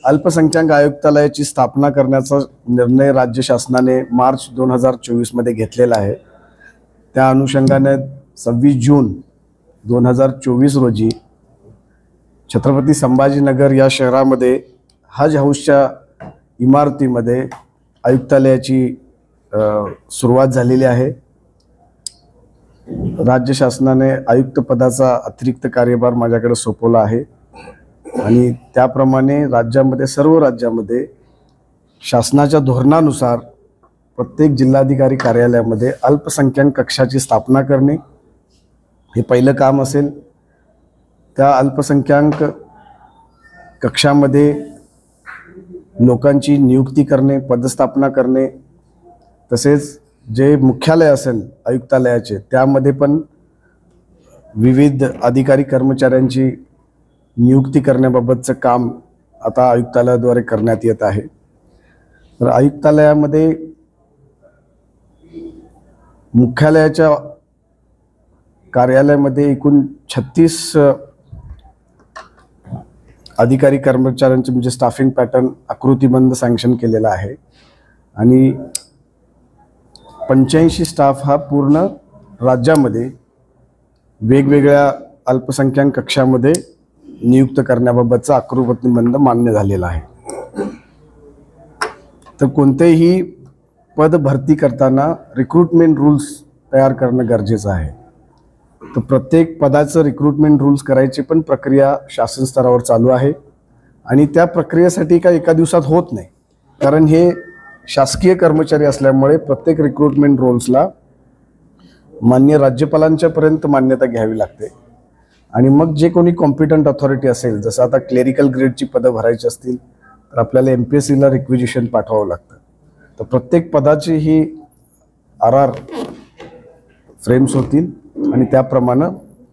अल्पसंख्याक आयुक्तालयाची स्थापना करण्याचा निर्णय राज्य शासनाने मार्च 2024 मध्ये घेतलेला आहे। त्या अनुषंगाने 26 जून 2024 रोजी छत्रपती संभाजीनगर या शहरामध्ये हज हाऊसच्या इमारतीमध्ये आयुक्तालयाची सुरुवात झालेली आहे। राज्य शासनाने आयुक्त पदाचा अतिरिक्त कार्यभार माझ्याकडे सोपवला आहे आणि त्याप्रमाणे राज्यामध्ये सर्व राज्यामध्ये शासनाच्या धोरणानुसार प्रत्येक जिल्हाधिकारी कार्यालयामध्ये अल्पसंख्याक कक्षाची स्थापना करणे हे पहिलं काम असेल। त्या अल्पसंख्याक कक्षामध्ये लोकांची नियुक्ती करणे, पदस्थापना करणे, तसेच जे मुख्यालय असेल आयुक्तालयाचे त्यामध्ये पण विविध अधिकारी कर्मचाऱ्यांची नियुक्ती करण्याबाबतचं काम आता आयुक्तालयाद्वारे करण्यात येत आहे। तर आयुक्तालयामध्ये मुख्यालयाच्या कार्यालयामध्ये एकूण 36 अधिकारी कर्मचाऱ्यांचे म्हणजे स्टाफिंग पॅटर्न आकृतीबंध सँक्शन केलेला आहे आणि 85 स्टाफ हा पूर्ण राज्यामध्ये वेगवेगळ्या अल्पसंख्याक कक्षामध्ये नियुक्त करण्याबाबतचा आकृतीबंध मान्य झालेला आहे। तर कोणतेही पद भरती करताना रिक्रुटमेंट रूल्स तयार करणं गरजेचं आहे। तर प्रत्येक पदाचं रिक्रुटमेंट रूल्स करायची पण प्रक्रिया शासन स्तरावर चालू आहे आणि त्या प्रक्रियेसाठी काय एका दिवसात होत नाही, कारण हे शासकीय कर्मचारी असल्यामुळे प्रत्येक रिक्रुटमेंट रूल्सला मान्य राज्यपालांच्या पर्यंत मान्यता घ्यावी लागते आणि मग जे कोणी कॉम्पिटंट अथॉरिटी असेल, जसं आता क्लेरिकल ग्रेडची पदं भरायची असतील तर आपल्याला MPSCला रिक्विजिशन पाठवावं लागतं। तर प्रत्येक पदाची ही RR फ्रेम्स होतील आणि त्याप्रमाणे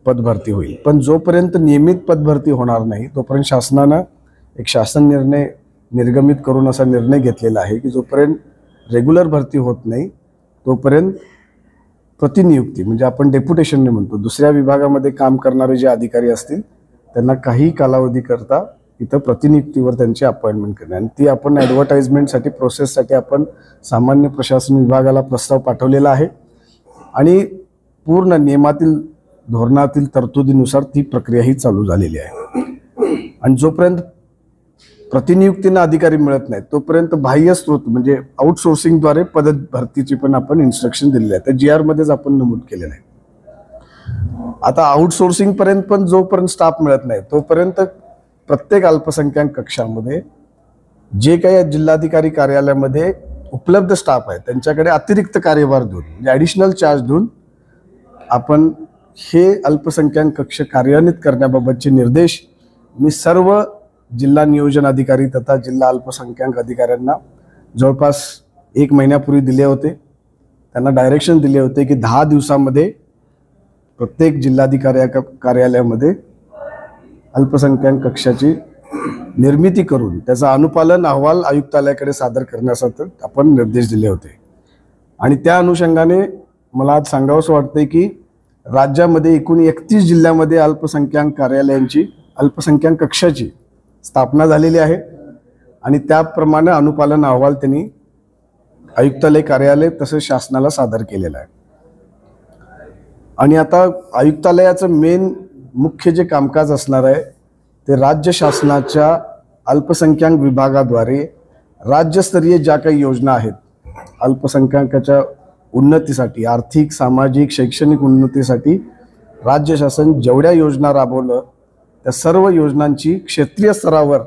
पदभरती होईल। पण जोपर्यंत नियमित पदभरती होणार नाही तोपर्यंत शासनानं एक शासन निर्णय निर्गमित करून असा निर्णय घेतलेला आहे की जोपर्यंत रेग्युलर भरती होत नाही तोपर्यंत प्रतिनियुक्ती म्हणजे आपण डेप्युटेशनने म्हणतो, दुसऱ्या विभागामध्ये काम करणारे जे अधिकारी असतील त्यांना काही कालावधी करता इथं प्रतिनियुक्तीवर त्यांची अपॉइंटमेंट करणे आणि ती आपण ॲडव्हर्टाइजमेंटसाठी प्रोसेससाठी आपण सामान्य प्रशासन विभागाला प्रस्ताव पाठवलेला आहे आणि पूर्ण नियमातील धोरणातील तरतुदीनुसार ती प्रक्रियाही चालू झालेली आहे। आणि जोपर्यंत प्रतिनियुक्तीनं अधिकारी मिळत नाही तोपर्यंत बाह्य स्रोत म्हणजे आउटसोर्सिंगद्वारे पद भरतीची पण आपण इन्स्ट्रक्शन दिलेले आहे, तर GR मध्येच आपण नमूद केलेलं आहे। आता आउटसोर्सिंग पर्यंत पण जोपर्यंत स्टाफ मिळत नाही तोपर्यंत प्रत्येक अल्पसंख्याक कक्षामध्ये जे काही जिल्हाधिकारी कार्यालयामध्ये उपलब्ध स्टाफ आहे त्यांच्याकडे अतिरिक्त कार्यभार देऊन म्हणजे ॲडिशनल चार्ज देऊन आपण हे अल्पसंख्याक कक्ष कार्यान्वित करण्याबाबतचे निर्देश मी सर्व जिल्हा नियोजन अधिकारी तथा जिल्हा अल्पसंख्याक अधिकाऱ्यांना जवळपास 1 महिन्यापूर्वी दिले होते। त्यांना डायरेक्शन दिले होते की 10 दिवसामध्ये प्रत्येक जिल्हाधिकारी कार्यालयामध्ये अल्पसंख्याक कक्षाची निर्मिती करून त्याचा अनुपालन अहवाल आयुक्तालयाकडे सादर करण्यासाठी आपण निर्देश दिले होते। आणि त्या अनुषंगाने मला आज सांगावंसं वाटतंय की राज्यामध्ये एकूण 31 जिल्ह्यामध्ये अल्पसंख्याक कार्यालयांची अल्पसंख्याक कक्षाची स्थापना झालेली आहे आणि त्याप्रमाणे अनुपालन अहवाल त्यांनी आयुक्तालय कार्यालय तसेच शासनाला सादर केलेला आहे। आणि आता आयुक्तालयाचं मेन मुख्य जे कामकाज असणार आहे ते राज्य शासनाच्या अल्पसंख्याक विभागाद्वारे राज्यस्तरीय ज्या काही योजना आहेत अल्पसंख्याकाच्या उन्नतीसाठी, आर्थिक, सामाजिक, शैक्षणिक उन्नतीसाठी राज्य शासन जेवढ्या योजना राबवलं त्या सर्व योजनांची क्षेत्रीय स्तरावर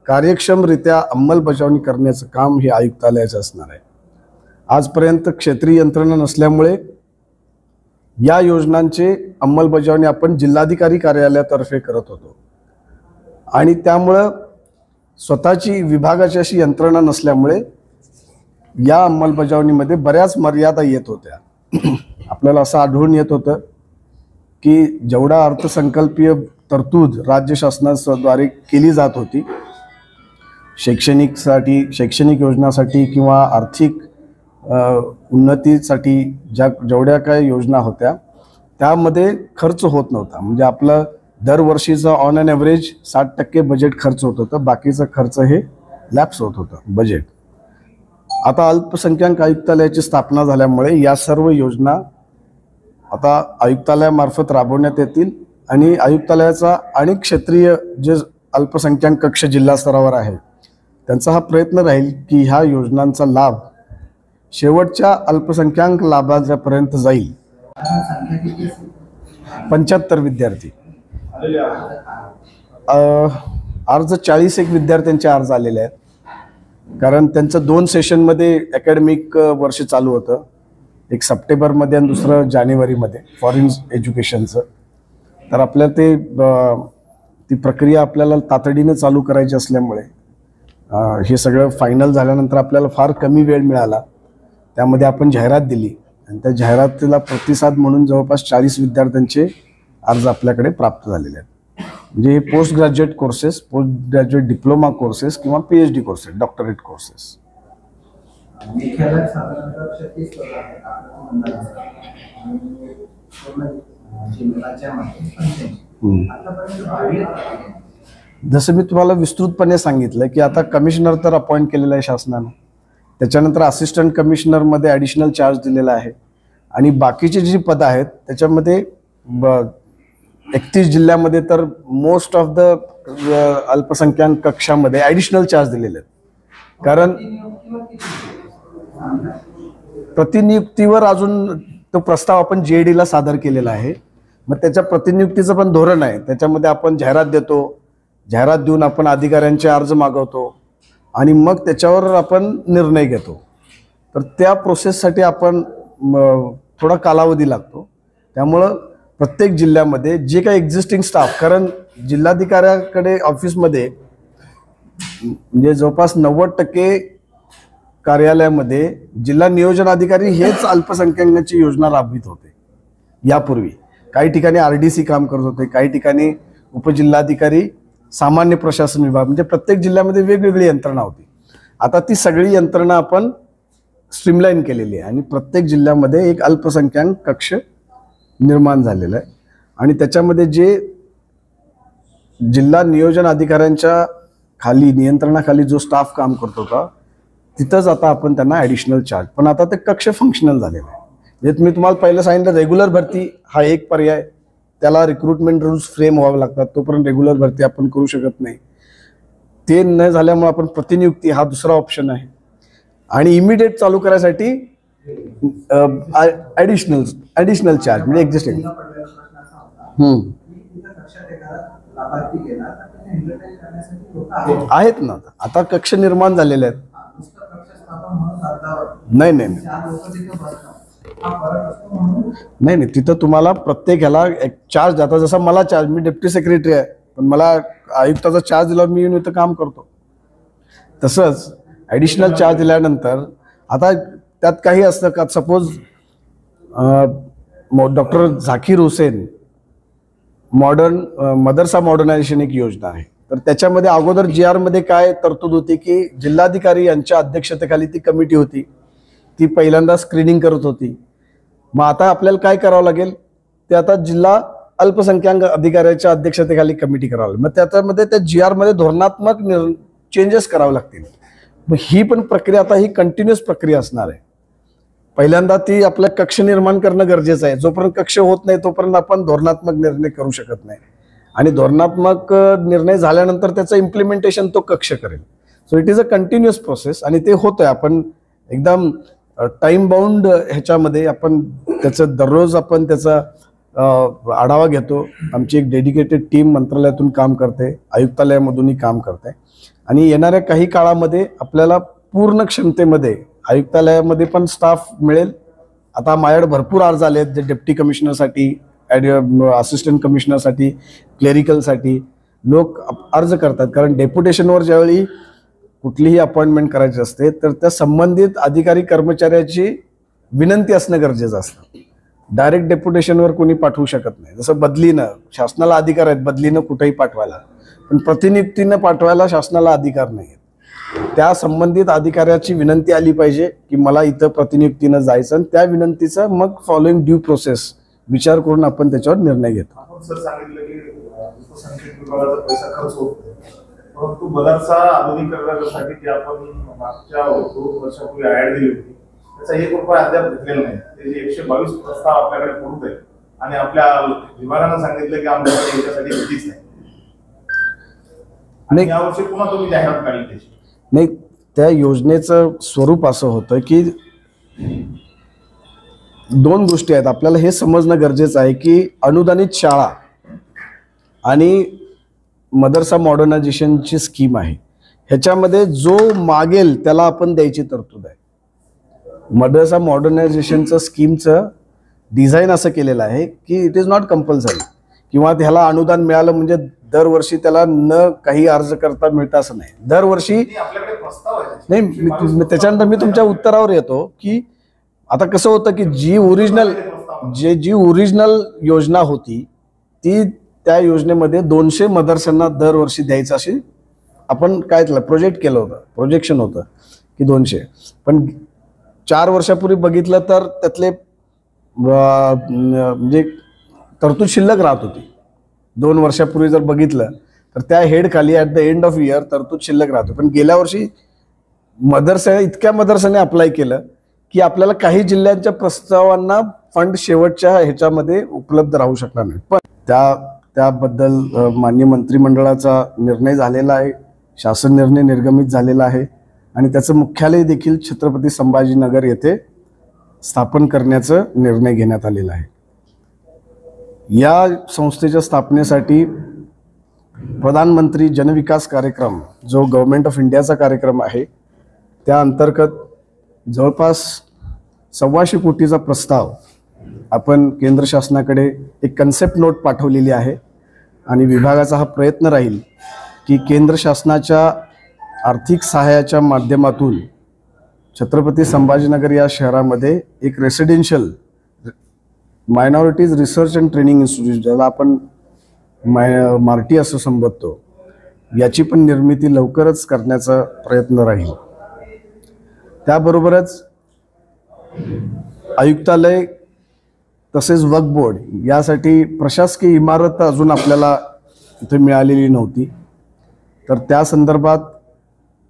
कार्यक्षमरित्या अंमलबजावणी करण्याचं काम हे आयुक्तालयाचं असणार आहे। आजपर्यंत क्षेत्रीय यंत्रणा नसल्यामुळे या योजनांचे अंमलबजावणी आपण जिल्हाधिकारी कार्यालयातर्फे करत होतो आणि त्यामुळं स्वतःची विभागाची अशी यंत्रणा नसल्यामुळे या अंमलबजावणीमध्ये बऱ्याच मर्यादा येत होत्या। आपल्याला असं आढळून येत होतं की जेवढा अर्थसंकल्पीय तरतूद राज्य शासनाद्वारे केली जात होती शैक्षणिक योजनासाठी किंवा आर्थिक उन्नतीसाठी जेवढ्या काही योजना होत्या त्यामध्ये खर्च होत नव्हता। म्हणजे आपलं दरवर्षीचा ऑन अन ॲव्हरेज 60% बजेट खर्च होत होतं, बाकीचं खर्च हे लॅप्स होत होतं बजेट. आता अल्पसंख्याक आयुक्तालयाची स्थापना झाल्यामुळे या सर्व योजना आता आयुक्तालयामार्फत राबवण्यात येतील आणि आयुक्तालयाचा आणि क्षेत्रीय जे अल्पसंख्याक कक्ष जिल्हा स्तरावर आहे त्यांचा हा प्रयत्न राहील की ह्या योजनांचा लाभ शेवटच्या अल्पसंख्याक लाभार्थ्यापर्यंत जाईल. 75 विद्यार्थी अर्ज 41 विद्यार्थ्यांचे अर्ज आलेले आहेत. कारण त्यांचं 2 सेशनमध्ये अकॅडमिक वर्ष चालू होतं, एक सप्टेंबरमध्ये आणि दुसरं जानेवारीमध्ये फॉरेन एज्युकेशनचं. तर आपल्याला ती प्रक्रिया आपल्याला तातडीने चालू करायची असल्यामुळे हे सगळं फायनल झाल्यानंतर आपल्याला फार कमी वेळ मिळाला. त्यामध्ये आपण जाहिरात दिली आणि त्या जाहिरातीला प्रतिसाद म्हणून जवळपास 40 विद्यार्थ्यांचे अर्ज आपल्याकडे प्राप्त झालेले आहेत. म्हणजे हे post graduate courses, post graduate diploma courses किंवा PhD कोर्सेस, डॉक्टरेट कोर्सेस. जसं मी तुम्हाला विस्तृतपणे सांगितलं की आता कमिशनर तर अपॉइंट केलेला आहे शासनानं, त्याच्यानंतर असिस्टंट कमिशनरमध्ये ॲडिशनल चार्ज दिलेला आहे आणि बाकीची जी पदं आहेत त्याच्यामध्ये 31 जिल्ह्यामध्ये तर मोस्ट ऑफ द अल्पसंख्याक कक्षामध्ये ॲडिशनल चार्ज दिलेले आहेत. कारण प्रतिनियुक्तीवर अजून तो प्रस्ताव आपण JD सादर केलेला आहे. मग त्याच्या प्रतिनियुक्तीचं पण धोरण आहे, त्याच्यामध्ये आपण जाहिरात देतो, जाहिरात देऊन आपण अधिकाऱ्यांचे अर्ज मागवतो आणि मग त्याच्यावर आपण निर्णय घेतो. तर त्या प्रोसेससाठी आपण थोडा कालावधी लागतो. त्यामुळं प्रत्येक जिल्ह्यामध्ये जे काही एक्झिस्टिंग स्टाफ, कारण जिल्हाधिकाऱ्याकडे ऑफिसमध्ये म्हणजे जवळपास 90% कार्यालयामध्ये जिल्हा नियोजन अधिकारी हेच अल्पसंख्याकांची योजना राबवित होते. यापूर्वी काही ठिकाणी RDC काम करत होते, काही ठिकाणी उपजिल्हाधिकारी, सामान्य प्रशासन विभाग, म्हणजे प्रत्येक जिल्ह्यामध्ये वेगवेगळी यंत्रणा होती. आता ती सगळी यंत्रणा आपण स्ट्रीमलाईन केलेली आहे आणि प्रत्येक जिल्ह्यामध्ये एक अल्पसंख्याक कक्ष निर्माण झालेलं आहे आणि त्याच्यामध्ये जे जिल्हा नियोजन अधिकाऱ्यांच्या खाली, नियंत्रणाखाली जो स्टाफ काम करत होता तिथंच आता आपण त्यांना ॲडिशनल चार्ज, पण आता ते कक्ष फंक्शनल झालेलं आहे. म्हणजे मी तुम्हाला पहिलं सांगितलं रेग्युलर भरती हा एक पर्याय, त्याला रिक्रुटमेंट रूल्स फ्रेम व्हावे लागतात, तोपर्यंत रेग्युलर भरती आपण करू शकत नाही. ते न झाल्यामुळे आपण प्रतिनियुक्ती हा दुसरा ऑप्शन आहे आणि इमिडिएट चालू करायसाठी ॲडिशनल चार्ज म्हणजे एक्झिस्टिंग. आहेत ना, आता कक्ष निर्माण झालेले आहेत. नाही नाही नाही नाही, तिथं तुम्हाला प्रत्येक ह्याला एक चार्ज जाता. जसा मला चार्ज, मी डेप्युटी सेक्रेटरी आहे पण मला आयुक्ताचा चार्ज दिल्यावर मी येऊन इथं काम करतो, तसंच ॲडिशनल चार्ज दिल्यानंतर आता त्यात काही असतं का, सपोज डॉक्टर झाकीर हुसेन मदरसा मॉडर्नायझेशन एक योजना आहे. तर त्याच्यामध्ये अगोदर GR मध्ये काय तरतूद होती की जिल्हाधिकारी यांच्या अध्यक्षतेखाली ती कमिटी होती, ती पहिल्यांदा स्क्रीनिंग करत होती. मग आता आपल्याला काय करावं लागेल, ते आता जिल्हा अल्पसंख्याक अधिकाऱ्याच्या अध्यक्षतेखाली कमिटी करावं लागेल. मग त्याच्यामध्ये त्या GR मध्ये धोरणात्मक चेंजेस करावे लागतील. मग ही पण प्रक्रिया आता ही कंटिन्युअस प्रक्रिया असणार आहे. पहिल्यांदा ती आपलं कक्ष निर्माण करणं गरजेचं आहे. जोपर्यंत कक्ष होत नाही तोपर्यंत आपण धोरणात्मक निर्णय करू शकत नाही आणि धोरणात्मक निर्णय झाल्यानंतर त्याचं इम्प्लिमेंटेशन तो कक्ष करेल. So it is a continuous process आणि ते होतंय. आपण एकदम टाइम बाउंड ह्याच्यामध्ये आपण त्याचं दररोज आपण त्याचा आढावा घेतो. आमची एक डेडिकेटेड टीम मंत्रालयातून काम करते, आयुक्तालयामधूनही काम करते आणि येणाऱ्या काही काळामध्ये आपल्याला पूर्ण क्षमतेमध्ये आयुक्तालयामध्ये पण स्टाफ मिळेल. आता माझ्याकडे भरपूर अर्ज आले आहेत जे डेप्टी कमिशनरसाठी, असिस्टंट कमिशनरसाठी, क्लेरिकलसाठी लोक अर्ज करतात. कारण डेप्युटेशनवर ज्यावेळी कुठलीही अपॉइंटमेंट करायची असते तर त्या संबंधित अधिकारी कर्मचाऱ्याची विनंती असणं गरजेचं असतं. डायरेक्ट डेप्युटेशनवर कोणी पाठवू शकत नाही. जसं बदलीनं शासनाला अधिकार आहेत बदलीनं कुठेही पाठवायला, पण प्रतिनियुक्तीनं पाठवायला शासनाला अधिकार नाही. त्या संबंधित अधिकाऱ्याची विनंती आली पाहिजे की मला इथं प्रतिनियुक्तीनं जायचं आणि त्या विनंतीचं मग फॉलोइंग ड्यू प्रोसेस विचार करून आपण त्याच्यावर निर्णय घेतो. सर सांगितलं की अल्पसंख्याक विभागाचा पैसा खर्च होत नाही, परंतु बदरसा आधुनिकीकरणासाठी जी आपण मागच्या 2 वर्षापूर्वी ऍड दिली होती त्याचा 1 रुपया अद्याप घेतलेला नाही. ते 122 प्रस्ताव आपल्याकडे पडून आहेत आणि आपल्या विभागानं सांगितलं की आमच्याकडे याच्यासाठी निधीच नाही. यावर्षी पुन्हा तुम्ही जाहिरात काढली त्याची. नाही, त्या योजनेचं स्वरूप असं होतं की 2 गोष्टी आहेत. आपल्याला हे समजणं गरजेचं आहे की अनुदानित शाळा आणि मदरसा मॉडर्नायझेशनची स्कीम आहे, ह्याच्यामध्ये जो मागेल त्याला आपण द्यायची तरतूद आहे. मदरसा मॉडर्नायझेशनचं स्कीमचं डिझाईन असं केलेलं आहे की इट इज नॉट कंपल्सरी किंवा त्याला अनुदान मिळालं म्हणजे दरवर्षी त्याला न काही अर्ज करता मिळतं असं नाही. दरवर्षी नाही. त्याच्यानंतर मी तुमच्या उत्तरावर येतो की आता कसं होतं की जी ओरिजिनल योजना होती ती त्या योजनेमध्ये 200 मदरस्यांना दरवर्षी द्यायचं अशी आपण काय प्रोजेक्ट केलं होतं, प्रोजेक्शन होतं की 200. पण 4 वर्षापूर्वी बघितलं तर त्यातले म्हणजे तरतूद शिल्लक राहत होती. 2 वर्षापूर्वी जर बघितलं तर त्या हेड खाली at the end of year तरतूद शिल्लक राहतो. पण गेल्या वर्षी इतक्या मदरसाने अप्लाय केलं की आपल्याला काही जिल्ह्यांच्या प्रस्तावांना फंड शेवटच्या ह्याच्यामध्ये उपलब्ध राहू शकला नाही. पण त्याबद्दल माननीय मंत्रिमंडळाचा निर्णय झालेला आहे, शासन निर्णय निर्गमित झालेला आहे आणि त्याचं मुख्यालय देखील छत्रपती संभाजीनगर येथे स्थापन करण्याचा निर्णय घेण्यात आलेला आहे. या संस्थेच्या स्थापनेसाठी प्रधानमंत्री जनविकास कार्यक्रम जो गव्हर्नमेंट ऑफ इंडियाचा कार्यक्रम आहे त्या अंतर्गत जवळपास 125 कोटीचा प्रस्ताव आपण केंद्र शासनाकडे एक कन्सेप्ट नोट पाठवलेली आहे आणि विभागाचा हा प्रयत्न राहील की केंद्र शासनाच्या आर्थिक सहाय्याच्या माध्यमातून छत्रपती संभाजीनगर या शहरामध्ये एक residential minorities research and training institute ज्याला आपण मार्टी असं संबोधतो याची पण निर्मिती लवकरच करण्याचा प्रयत्न राहील. त्याबरोबरच आयुक्तालय तसेच वक्फ बोर्ड यासाठी प्रशासकीय इमारत अजून आपल्याला इथे मिळालेली नव्हती, तर त्या संदर्भात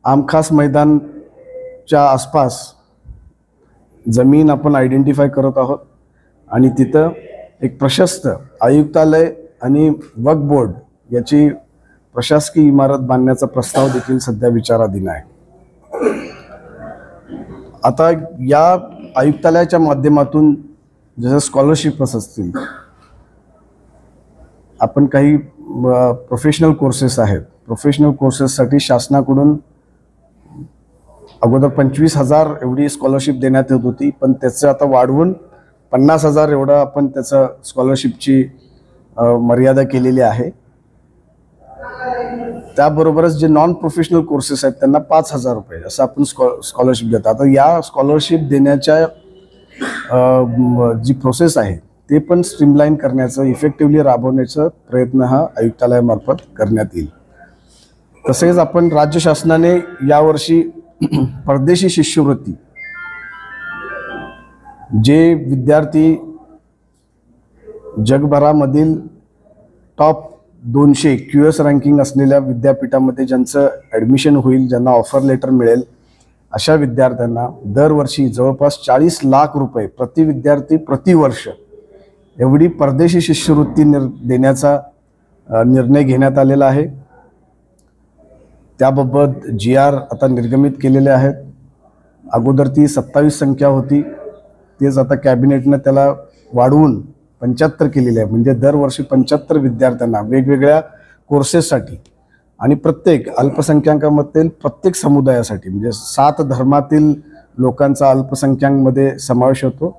आमखास मैदानच्या आसपास जमीन आपण आयडेंटिफाय करत आहोत आणि तिथं एक प्रशस्त आयुक्तालय आणि वक्फ बोर्ड याची प्रशासकीय इमारत बांधण्याचा प्रस्ताव देखील सध्या विचाराधीन आहे. आता या आयुक्तालयाच्या माध्यमातून जसं स्कॉलरशिप्स असतील, आपण काही प्रोफेशनल कोर्सेस आहेत, प्रोफेशनल कोर्सेससाठी शासनाकडून अगोदर 25,000 एवढी स्कॉलरशिप देण्यात येत होती, पण त्याचं आता वाढवून 50,000 एवढं आपण त्याचं स्कॉलरशिपची मर्यादा केलेली आहे. त्याबरोबरच जे नॉन प्रोफेशनल कोर्सेस आहेत त्यांना 5,000 रुपये असं आपण स्कॉलरशिप देतो. आता या स्कॉलरशिप देण्याच्या जी प्रोसेस आहे ते पण स्ट्रीमलाईन करण्याचं, इफेक्टिव्हली राबवण्याचा प्रयत्न हा आयुक्तालयामार्फत करण्यात येईल. तसेच आपण राज्य शासनाने यावर्षी परदेशी शिष्यवृत्ती जे विद्यार्थी जगभरामधील टॉप 200 QS रँकिंग असलेल्या विद्यापीठामध्ये ज्यांचं ॲडमिशन होईल, ज्यांना ऑफर लेटर मिळेल, अशा विद्यार्थ्यांना दरवर्षी जवळपास 40 लाख रुपये प्रति विद्यार्थी प्रतिवर्ष एवढी परदेशी शिष्यवृत्ती देण्याचा निर्णय घेण्यात आलेला आहे. त्याबाबत GR आता निर्गमित केलेले आहेत. अगोदर ती 27 संख्या होती, तेच आता कॅबिनेटनं त्याला वाढवून 75 केलेले आहे. म्हणजे दरवर्षी 75 विद्यार्थ्यांना वेगवेगळ्या कोर्सेससाठी आणि प्रत्येक अल्पसंख्याकांमधील प्रत्येक समुदायासाठी म्हणजे 7 धर्मातील लोकांचा अल्पसंख्याकांमध्ये समावेश होतो,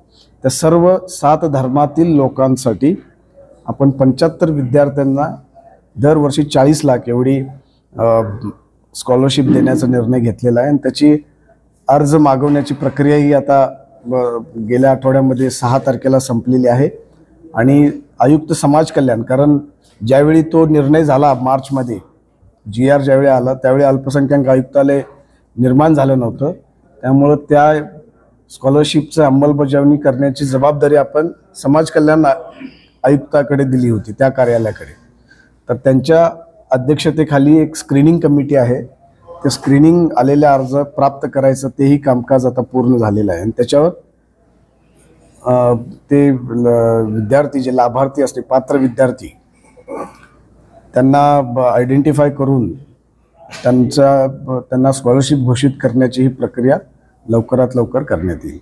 त्या सर्व 7 धर्मातील लोकांसाठी आपण 75 विद्यार्थ्यांना दरवर्षी 40 लाख एवढी स्कॉलरशिप देण्याचा निर्णय घेतलेला आहे. आणि त्याची अर्ज मागवण्याची प्रक्रिया ही आता गेल्या आठवड्यामध्ये 6 तारखेला संपलेली आहे. आणि आयुक्त समाज कल्याण, कारण ज्यावेळी तो निर्णय झाला मार्चमध्ये GR ज्यावेळी आला त्यावेळी अल्पसंख्याक आयुक्तालय निर्माण झालं नव्हतं, त्यामुळं त्या स्कॉलरशिपचं अंमलबजावणी करण्याची जबाबदारी आपण समाज कल्याण आयुक्ताकडे दिली होती, त्या कार्यालयाकडे. तर त्यांच्या अध्यक्षतेखाली एक स्क्रीनिंग कमिटी आहे. ते स्क्रीनिंग आलेल्या अर्ज प्राप्त करायचं तेही कामकाज आता पूर्ण झालेलं आहे आणि त्याच्यावर ते विद्यार्थी जे लाभार्थी असते पात्र विद्यार्थी त्यांना आयडेंटिफाय करून त्यांना स्कॉलरशिप घोषित करण्याची ही प्रक्रिया लवकरात लवकर करण्यात येईल.